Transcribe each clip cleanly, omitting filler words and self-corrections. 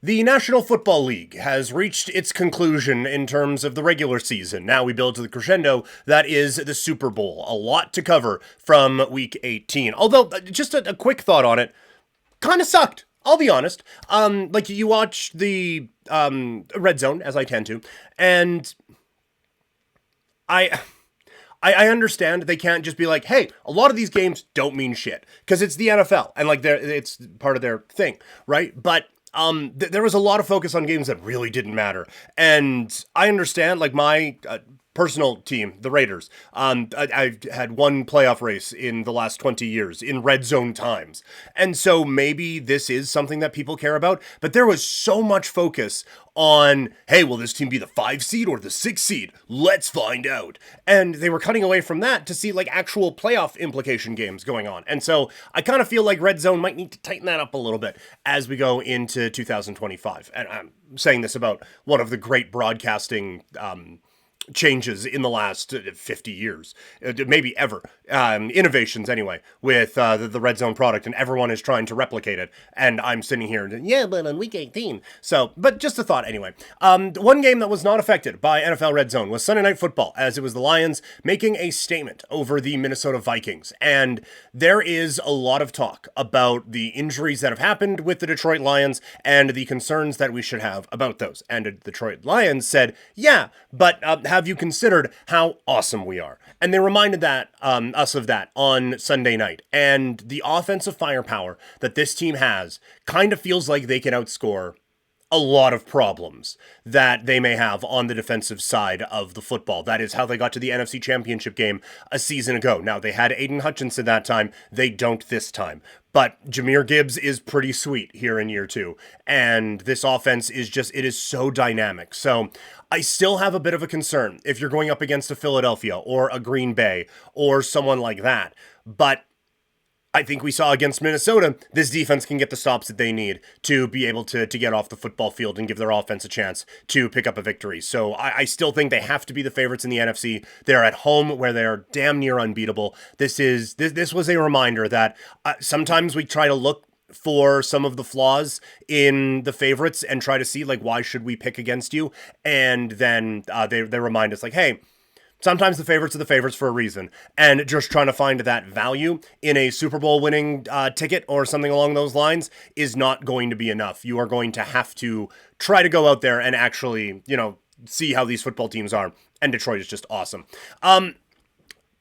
The National Football League has reached its conclusion in terms of the regular season. Now we build to the crescendo that is the Super Bowl. A lot to cover from Week 18. Although, just a quick thought on it, kind of sucked. I'll be honest. Like, you watch the Red Zone, as I tend to, and I understand they can't just be like, hey, a lot of these games don't mean shit, because it's the NFL, and like it's part of their thing, right? But there was a lot of focus on games that really didn't matter, and I understand, like, my personal team, the Raiders. I've had one playoff race in the last 20 years in red zone times. And so maybe this is something that people care about, but there was so much focus on, hey, will this team be the 5 seed or the 6 seed? Let's find out. And they were cutting away from that to see like actual playoff implication games going on. And so I kind of feel like red zone might need to tighten that up a little bit as we go into 2025. And I'm saying this about one of the great broadcasting changes in the last 50 years, maybe ever, innovations anyway, with the red zone product, and everyone is trying to replicate it, and I'm sitting here, yeah, but on week 18, so, but just a thought anyway. One game that was not affected by NFL red zone was Sunday Night Football, as it was the Lions making a statement over the Minnesota Vikings, and there is a lot of talk about the injuries that have happened with the Detroit Lions, and the concerns that we should have about those, and the Detroit Lions said, yeah, but have you considered how awesome we are? And they reminded us of that on Sunday night. And the offensive firepower that this team has kind of feels like they can outscore a lot of problems that they may have on the defensive side of the football. That is how they got to the NFC Championship game a season ago. Now, they had Aiden Hutchinson that time. They don't this time. But Jahmyr Gibbs is pretty sweet here in year 2. And this offense is just, it is so dynamic. So I still have a bit of a concern if you're going up against a Philadelphia or a Green Bay or someone like that. But I think we saw against Minnesota, this defense can get the stops that they need to be able to get off the football field and give their offense a chance to pick up a victory. So I still think they have to be the favorites in the NFC. They're at home where they're damn near unbeatable. This was a reminder that sometimes we try to look for some of the flaws in the favorites and try to see, like, why should we pick against you? And then they remind us, like, hey, sometimes the favorites are the favorites for a reason, and just trying to find that value in a Super Bowl winning ticket or something along those lines is not going to be enough. You are going to have to try to go out there and actually, see how these football teams are, and Detroit is just awesome.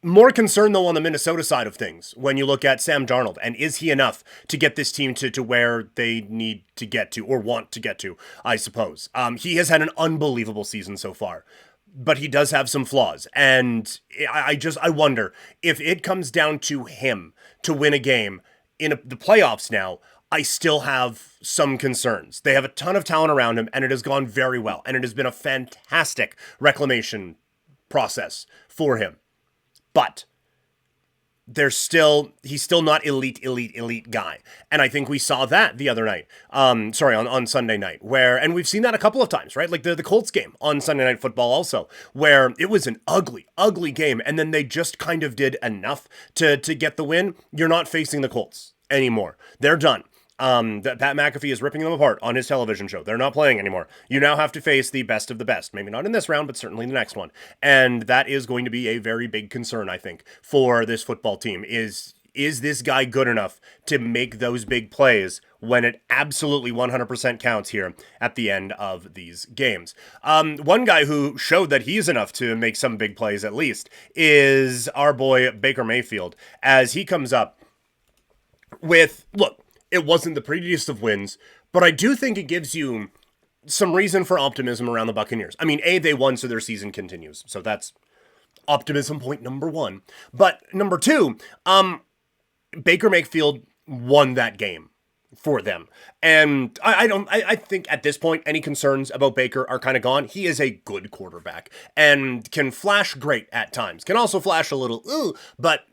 More concern, though, on the Minnesota side of things when you look at Sam Darnold, and is he enough to get this team to where they need to get to, or want to get to, I suppose. He has had an unbelievable season so far, but he does have some flaws, and I wonder if it comes down to him to win a game in the playoffs now. I still have some concerns. They have a ton of talent around him, and it has gone very well, and it has been a fantastic reclamation process for him. But he's still not elite guy. And I think we saw that the other night, on Sunday night, and we've seen that a couple of times, right? Like the Colts game on Sunday Night Football also, where it was an ugly game, and then they just kind of did enough to get the win. You're not facing the Colts anymore. They're done. That Pat McAfee is ripping them apart on his television show. They're not playing anymore. You now have to face the best of the best. Maybe not in this round, but certainly the next one. And that is going to be a very big concern, I think, for this football team. Is this guy good enough to make those big plays when it absolutely 100% counts here at the end of these games? One guy who showed that he's enough to make some big plays at least is our boy Baker Mayfield, as he comes up with, look, it wasn't the prettiest of wins, but I do think it gives you some reason for optimism around the Buccaneers. I mean, they won, so their season continues. So that's optimism point number 1. But number 2, Baker Mayfield won that game for them. And I think at this point, any concerns about Baker are kind of gone. He is a good quarterback and can flash great at times. Can also flash a little, but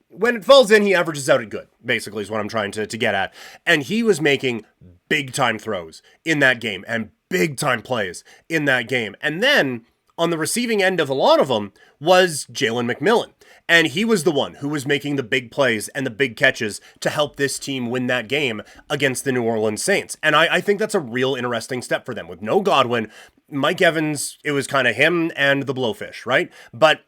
when it falls in, he averages out at good, basically, is what I'm trying to get at. And he was making big time throws in that game and big time plays in that game. And then on the receiving end of a lot of them was Jalen McMillan. And he was the one who was making the big plays and the big catches to help this team win that game against the New Orleans Saints. And I think that's a real interesting step for them. With no Godwin, Mike Evans, it was kind of him and the Blowfish, right? But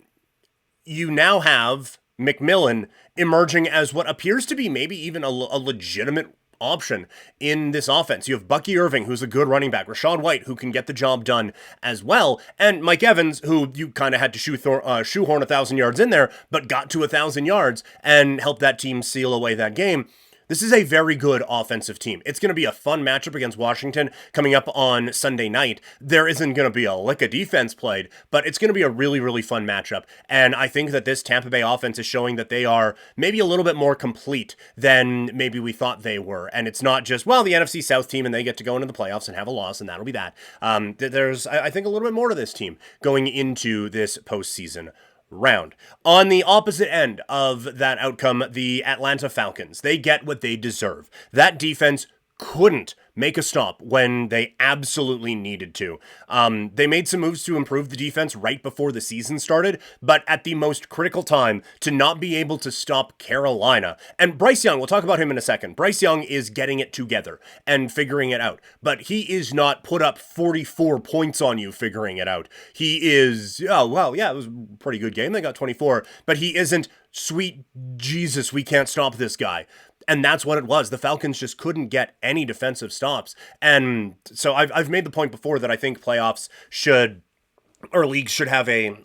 you now have McMillan emerging as what appears to be maybe even a legitimate option in this offense. You have Bucky Irving, who's a good running back, Rachaad White, who can get the job done as well, and Mike Evans, who you kind of had to shoehorn 1,000 yards in there, but got to 1,000 yards and helped that team seal away that game. This is a very good offensive team. It's going to be a fun matchup against Washington coming up on Sunday night. There isn't going to be a lick of defense played, but it's going to be a really, really fun matchup. And I think that this Tampa Bay offense is showing that they are maybe a little bit more complete than maybe we thought they were. And it's not just, well, the NFC South team and they get to go into the playoffs and have a loss and that'll be that. There's, I think, a little bit more to this team going into this postseason round. On the opposite end of that outcome, the Atlanta Falcons, they get what they deserve. That defense couldn't make a stop when they absolutely needed to. They made some moves to improve the defense right before the season started, but at the most critical time to not be able to stop Carolina. And Bryce Young, we'll talk about him in a second. Bryce Young is getting it together and figuring it out, but he is not put up 44 points on you figuring it out. He is, oh, well, yeah, it was a pretty good game. They got 24, but he isn't, sweet Jesus, we can't stop this guy. And that's what it was. The Falcons just couldn't get any defensive stops. And so I've made the point before that I think playoffs should, or leagues should have a,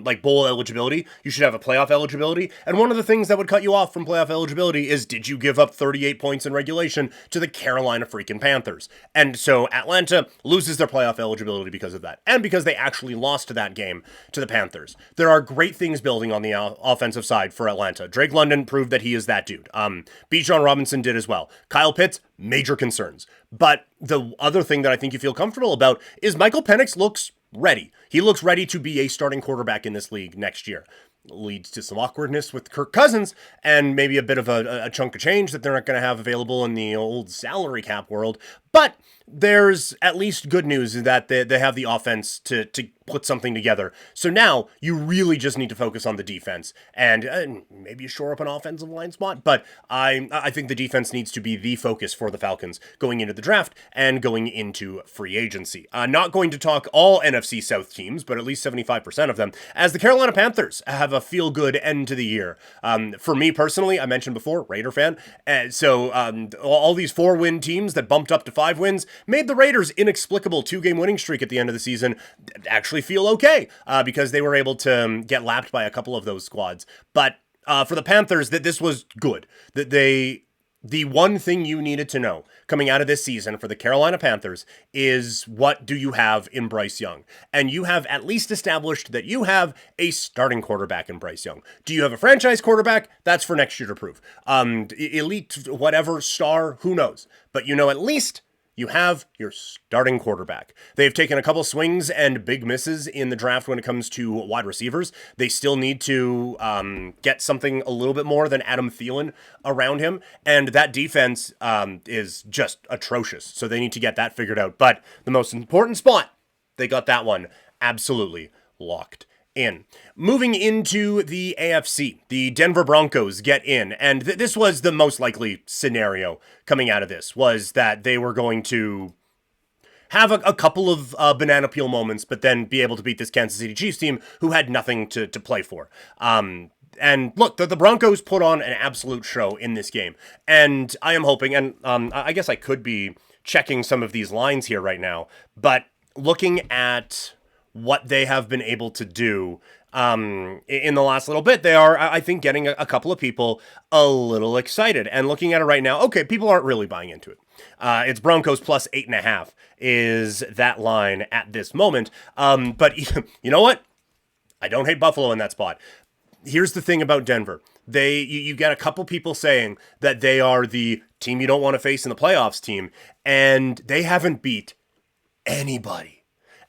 like bowl eligibility. You should have a playoff eligibility. And one of the things that would cut you off from playoff eligibility is, did you give up 38 points in regulation to the Carolina freaking Panthers? And so Atlanta loses their playoff eligibility because of that. And because they actually lost that game to the Panthers. There are great things building on the offensive side for Atlanta. Drake London proved that he is that dude. Bijan Robinson did as well. Kyle Pitts, major concerns. But the other thing that I think you feel comfortable about is Michael Penix looks ready. He looks ready to be a starting quarterback in this league next year. Leads to some awkwardness with Kirk Cousins and maybe a bit of a chunk of change that they're not going to have available in the old salary cap world. But there's at least good news that they have the offense to put something together. So now you really just need to focus on the defense and maybe shore up an offensive line spot. But I think the defense needs to be the focus for the Falcons going into the draft and going into free agency. Not going to talk all NFC South teams, but at least 75% of them, as the Carolina Panthers have a feel-good end to the year. For me personally, I mentioned before, Raider fan. So all these 4-win teams that bumped up to 5 wins made the Raiders' inexplicable 2-game winning streak at the end of the season actually feel okay because they were able to get lapped by a couple of those squads. But for the Panthers, that this was good. That the one thing you needed to know coming out of this season for the Carolina Panthers is, what do you have in Bryce Young? And you have at least established that you have a starting quarterback in Bryce Young. Do you have a franchise quarterback? That's for next year to prove. Elite, whatever, star, who knows? But you know at least you have your starting quarterback. They've taken a couple swings and big misses in the draft when it comes to wide receivers. They still need to get something a little bit more than Adam Thielen around him. And that defense is just atrocious. So they need to get that figured out. But the most important spot, they got that one absolutely locked in. Moving into the AFC, the Denver Broncos get in, and this was the most likely scenario coming out of this, was that they were going to have a couple of banana peel moments, but then be able to beat this Kansas City Chiefs team who had nothing to play for. And look, the Broncos put on an absolute show in this game, and I am hoping, and I guess I could be checking some of these lines here right now, but looking at what they have been able to do in the last little bit, they are, I think, getting a couple of people a little excited. And looking at it right now, okay, people aren't really buying into it. It's Broncos plus 8.5 is that line at this moment. But you know what? I don't hate Buffalo in that spot. Here's the thing about Denver. You get a couple people saying that they are the team you don't want to face in the playoffs team, and they haven't beat anybody.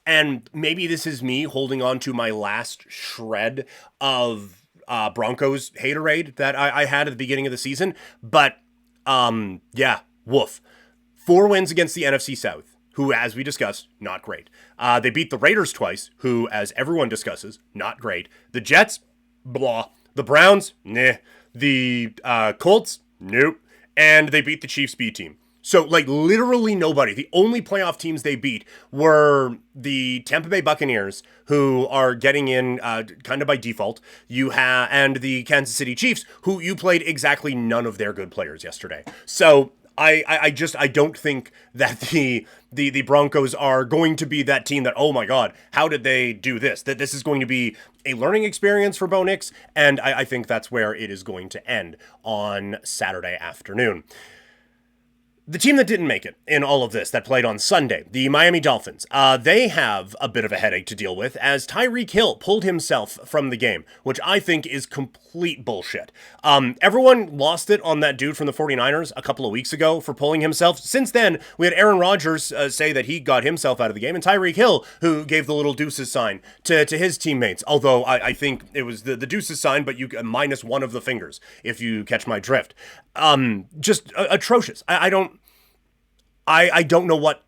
And maybe this is me holding on to my last shred of Broncos haterade that I had at the beginning of the season. But, yeah, woof. 4 wins against the NFC South. who, as we discussed, not great. They beat the Raiders twice, who, as everyone discusses, not great. The Jets, blah. The Browns, nah. The Colts, nope. And they beat the Chiefs B team. So, like, literally nobody. The only playoff teams they beat were the Tampa Bay Buccaneers, who are getting in kind of by default. And the Kansas City Chiefs, who you played exactly none of their good players yesterday. So I don't think that the Broncos are going to be that team that, oh my God, how did they do this? That this is going to be a learning experience for Bo Nix, and I think that's where it is going to end on Saturday afternoon. The team that didn't make it in all of this, that played on Sunday, the Miami Dolphins, they have a bit of a headache to deal with as Tyreek Hill pulled himself from the game, which I think is complete bullshit. Everyone lost it on that dude from the 49ers a couple of weeks ago for pulling himself. Since then, we had Aaron Rodgers say that he got himself out of the game, and Tyreek Hill, who gave the little deuces sign to his teammates, although I think it was the deuces sign, but you minus one of the fingers, if you catch my drift. Just atrocious. I don't know what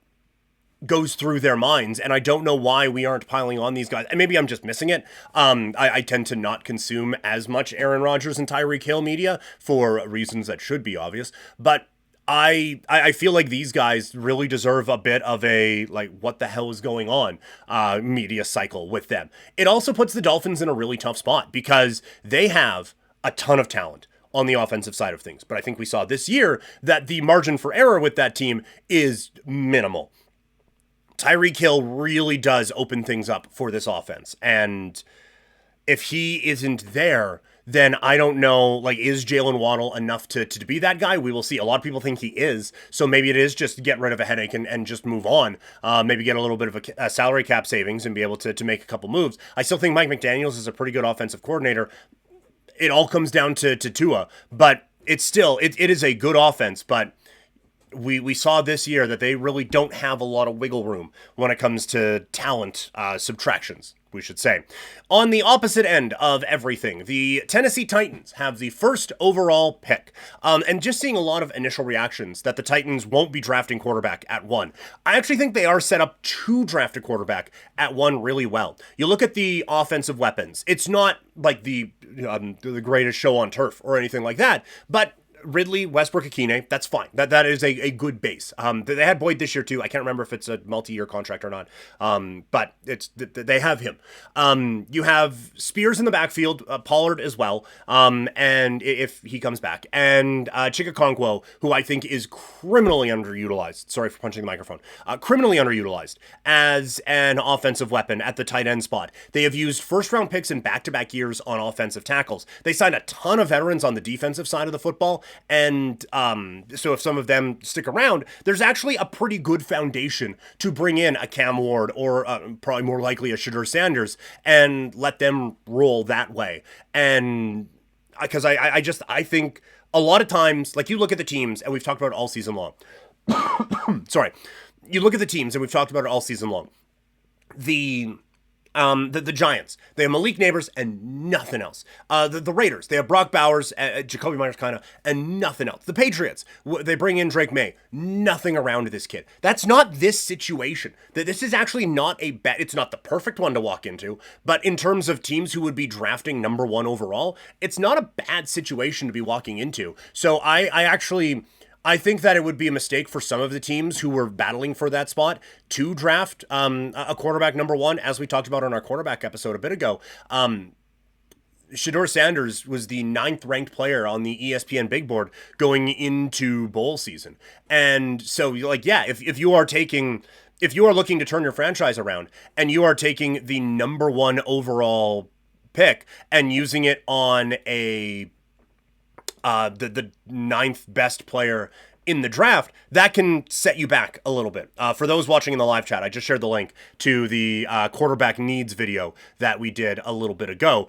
goes through their minds, and I don't know why we aren't piling on these guys. And maybe I'm just missing it. I tend to not consume as much Aaron Rodgers and Tyreek Hill media for reasons that should be obvious. But I feel like these guys really deserve a bit of a, like, what the hell is going on media cycle with them. It also puts the Dolphins in a really tough spot because they have a ton of talent on the offensive side of things. But I think we saw this year that the margin for error with that team is minimal. Tyreek Hill really does open things up for this offense. And if he isn't there, then I don't know, like, is Jalen Waddle enough to be that guy? We will see. A lot of people think he is. So maybe it is just get rid of a headache and just move on. Maybe get a little bit of a salary cap savings and be able to make a couple moves. I still think Mike McDaniels is a pretty good offensive coordinator. It all comes down to Tua, but it's still, it is a good offense, but we saw this year that they really don't have a lot of wiggle room when it comes to talent subtractions, we should say. On the opposite end of everything, the Tennessee Titans have the first overall pick. And just seeing a lot of initial reactions that the Titans won't be drafting quarterback at 1. I actually think they are set up to draft a quarterback at 1 really well. You look at the offensive weapons. It's not like the greatest show on turf or anything like that, but Ridley, Westbrook, Akine, that's fine. That is a good base. They had Boyd this year too. I can't remember if it's a multi-year contract or not. But they have him. You have Spears in the backfield, Pollard as well. And if he comes back, and Chika Okonkwo, who I think is criminally underutilized. Sorry for punching the microphone. Criminally underutilized as an offensive weapon at the tight end spot. They have used first-round picks in back-to-back years on offensive tackles. They signed a ton of veterans on the defensive side of the football. And so if some of them stick around, there's actually a pretty good foundation to bring in a Cam Ward or probably more likely a Shedeur Sanders and let them roll that way. And because I think a lot of times, like, you look at the teams, and we've talked about it all season long. Sorry. You look at the teams, and we've talked about it all season long. The Giants, they have Malik Neighbors and nothing else. The Raiders, they have Brock Bowers, Jacoby Myers and nothing else. The Patriots, they bring in Drake May, nothing around this kid. That's not this situation. This is actually not it's not the perfect one to walk into, but in terms of teams who would be drafting number 1 overall, it's not a bad situation to be walking into. So I think that it would be a mistake for some of the teams who were battling for that spot to draft a quarterback number 1, as we talked about on our quarterback episode a bit ago. Shedeur Sanders was the 9th ranked player on the ESPN big board going into bowl season. And so, like, yeah, if you are looking to turn your franchise around and you are taking the number 1 overall pick and using it on the 9th best player in the draft, that can set you back a little bit. For those watching in the live chat, I just shared the link to the quarterback needs video that we did a little bit ago.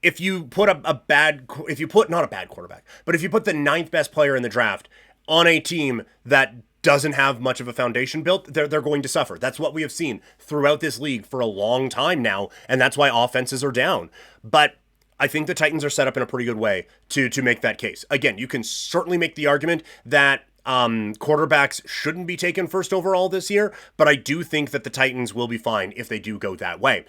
If you put not a bad quarterback, but if you put the 9th best player in the draft on a team that doesn't have much of a foundation built, they're going to suffer. That's what we have seen throughout this league for a long time now, and that's why offenses are down. But I think the Titans are set up in a pretty good way to make that case. Again, you can certainly make the argument that Quarterbacks shouldn't be taken first overall this year, but I do think that the Titans will be fine if they do go that way.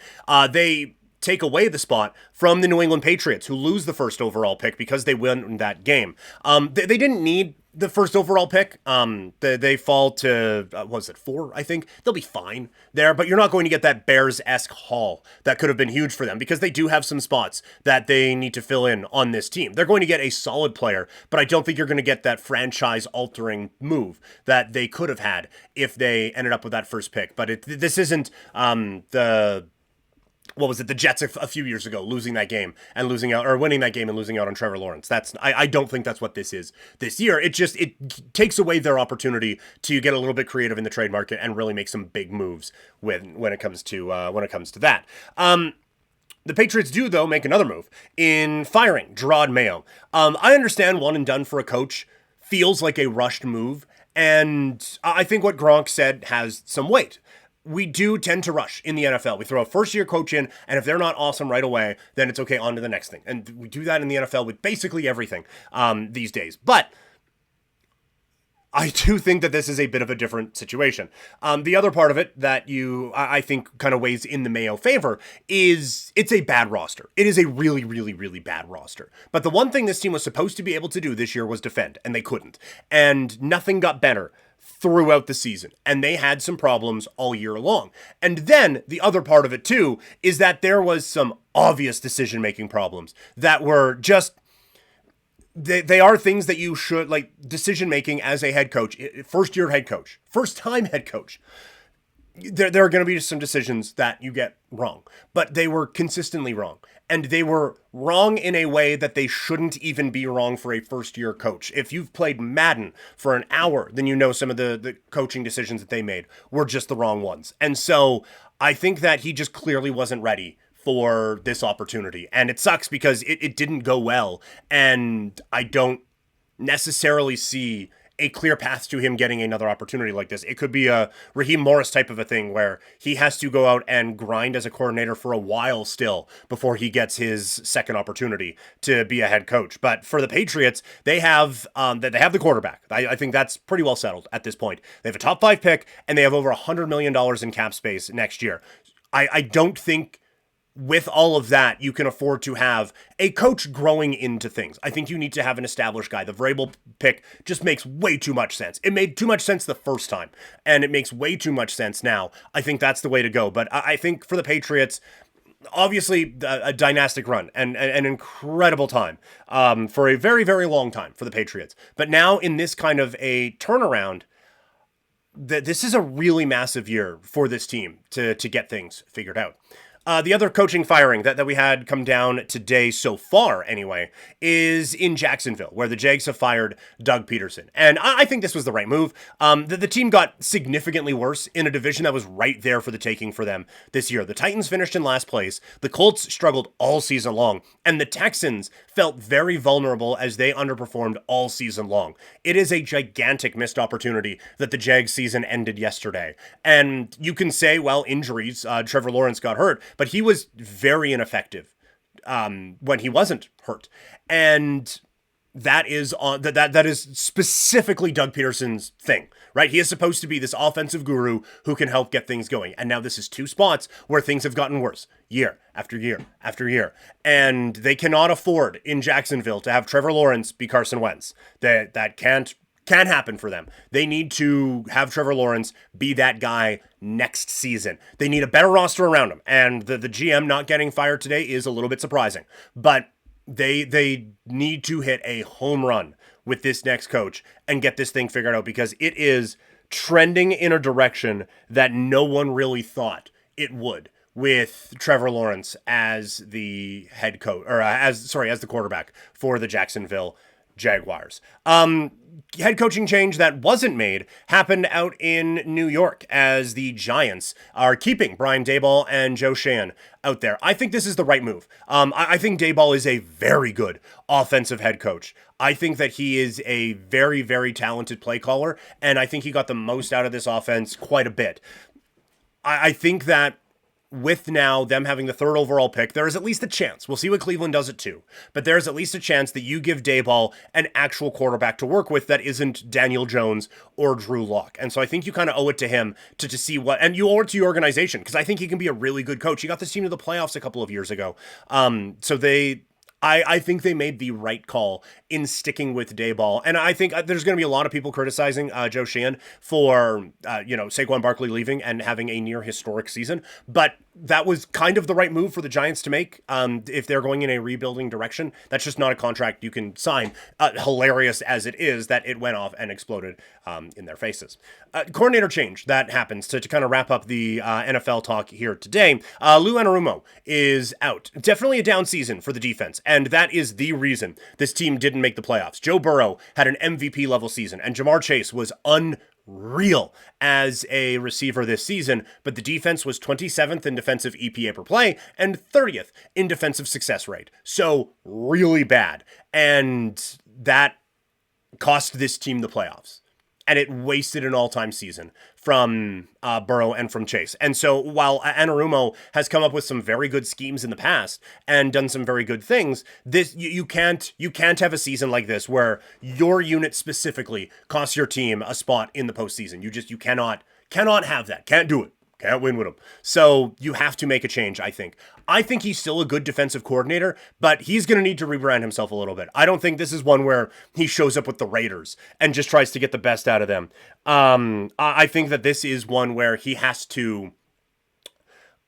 They take away the spot from the New England Patriots, who lose the first overall pick because they win that game. They didn't need the first overall pick. They fall to, what was it, 4, I think? They'll be fine there, but you're not going to get that Bears-esque haul that could have been huge for them because they do have some spots that they need to fill in on this team. They're going to get a solid player, but I don't think you're going to get that franchise-altering move that they could have had if they ended up with that first pick. But this isn't what was it, the Jets a few years ago, losing that game and losing out, or winning that game and losing out on Trevor Lawrence. I don't think that's what this is this year. It takes away their opportunity to get a little bit creative in the trade market and really make some big moves when it comes to that. The Patriots do, though, make another move in firing Gerard Mayo. I understand one and done for a coach feels like a rushed move, and I think what Gronk said has some weight. We do tend to rush in the NFL. We throw a first-year coach in, and if they're not awesome right away, then it's okay, on to the next thing. And we do that in the NFL with basically everything these days. But I do think that this is a bit of a different situation. The other part of it that I think kind of weighs in the Mayo favor is it's a bad roster. It is a really, really, really bad roster. But the one thing this team was supposed to be able to do this year was defend, and they couldn't. And nothing got better throughout the season, and they had some problems all year long. And then the other part of it too is that there was some obvious decision-making problems that were just, they are things that you should, like decision-making as a head coach, first-year head coach, first-time head coach. There are going to be some decisions that you get wrong, but they were consistently wrong. And they were wrong in a way that they shouldn't even be wrong for a first-year coach. If you've played Madden for an hour, then you know some of the coaching decisions that they made were just the wrong ones. And so I think that he just clearly wasn't ready for this opportunity. And it sucks because it didn't go well. And I don't necessarily see a clear path to him getting another opportunity like this. It could be a Raheem Morris type of a thing where he has to go out and grind as a coordinator for a while still before he gets his second opportunity to be a head coach. But for the Patriots, they have the quarterback. I think that's pretty well settled at this point. They have a top 5 pick and they have over $100 million in cap space next year. I don't think with all of that, you can afford to have a coach growing into things. I think you need to have an established guy. The Vrabel pick just makes way too much sense. It made too much sense the first time, and it makes way too much sense now. I think that's the way to go. But I think for the Patriots, obviously a dynastic run and an incredible time for a very, very long time for the Patriots. But now in this kind of a turnaround, this is a really massive year for this team to get things figured out. The other coaching firing that we had come down today so far, anyway, is in Jacksonville, where the Jags have fired Doug Peterson. And I think this was the right move. The team got significantly worse in a division that was right there for the taking for them this year. The Titans finished in last place. The Colts struggled all season long. And the Texans felt very vulnerable as they underperformed all season long. It is a gigantic missed opportunity that the Jags season ended yesterday. And you can say, well, injuries, Trevor Lawrence got hurt, but he was very ineffective when he wasn't hurt. And that is that is specifically Doug Peterson's thing, right? He is supposed to be this offensive guru who can help get things going. And now this is 2 spots where things have gotten worse year after year after year. And they cannot afford in Jacksonville to have Trevor Lawrence be Carson Wentz. That can't happen for them. They need to have Trevor Lawrence be that guy next season. They need a better roster around him. And the GM not getting fired today is a little bit surprising. But they need to hit a home run with this next coach and get this thing figured out, because it is trending in a direction that no one really thought it would, with Trevor Lawrence as the head coach, or as the quarterback for the Jacksonville Jaguars. Head coaching change that wasn't made happened out in New York, as the Giants are keeping Brian Daboll and Joe Schoen out there. I think this is the right move. I think Daboll is a very good offensive head coach. I think that he is a very, very talented play caller, and I think he got the most out of this offense quite a bit. I think that with now them having the third overall pick, there is at least a chance. We'll see what Cleveland does it too. But there's at least a chance that you give Daboll an actual quarterback to work with that isn't Daniel Jones or Drew Lock. And so I think you kind of owe it to him to see what, and you owe it to your organization, because I think he can be a really good coach. He got this team to the playoffs a couple of years ago. I think they made the right call in sticking with Daboll. And I think there's going to be a lot of people criticizing Joe Sheehan for, Saquon Barkley leaving and having a near historic season. But that was kind of the right move for the Giants to make if they're going in a rebuilding direction. That's just not a contract you can sign, hilarious as it is that it went off and exploded in their faces. Coordinator change, that happens. To kind of wrap up the NFL talk here today, Lou Anarumo is out. Definitely a down season for the defense, and that is the reason this team didn't make the playoffs. Joe Burrow had an MVP level season, and Jamar Chase was unreal as a receiver this season, but the defense was 27th in defensive EPA per play and 30th in defensive success rate. So really bad. And that cost this team the playoffs. And it wasted an all-time season from Burrow and from Chase. And so while Anarumo has come up with some very good schemes in the past and done some very good things, this you can't have a season like this where your unit specifically costs your team a spot in the postseason. You cannot have that. Can't do it. Can't win with him. So you have to make a change, I think. I think he's still a good defensive coordinator, but he's going to need to rebrand himself a little bit. I don't think this is one where he shows up with the Raiders and just tries to get the best out of them. I think that this is one where he has to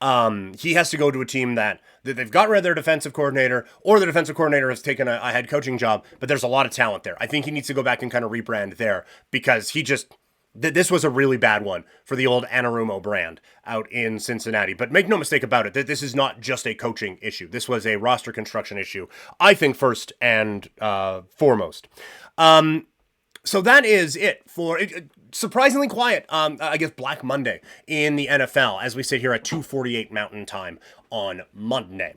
go to a team that they've got rid of their defensive coordinator, or the defensive coordinator has taken a head coaching job, but there's a lot of talent there. I think he needs to go back and kind of rebrand there, because this was a really bad one for the old Anarumo brand out in Cincinnati. But make no mistake about it, that this is not just a coaching issue. This was a roster construction issue, I think, first and foremost. So that is it for surprisingly quiet, I guess, Black Monday in the NFL as we sit here at 2:48 Mountain Time on Monday.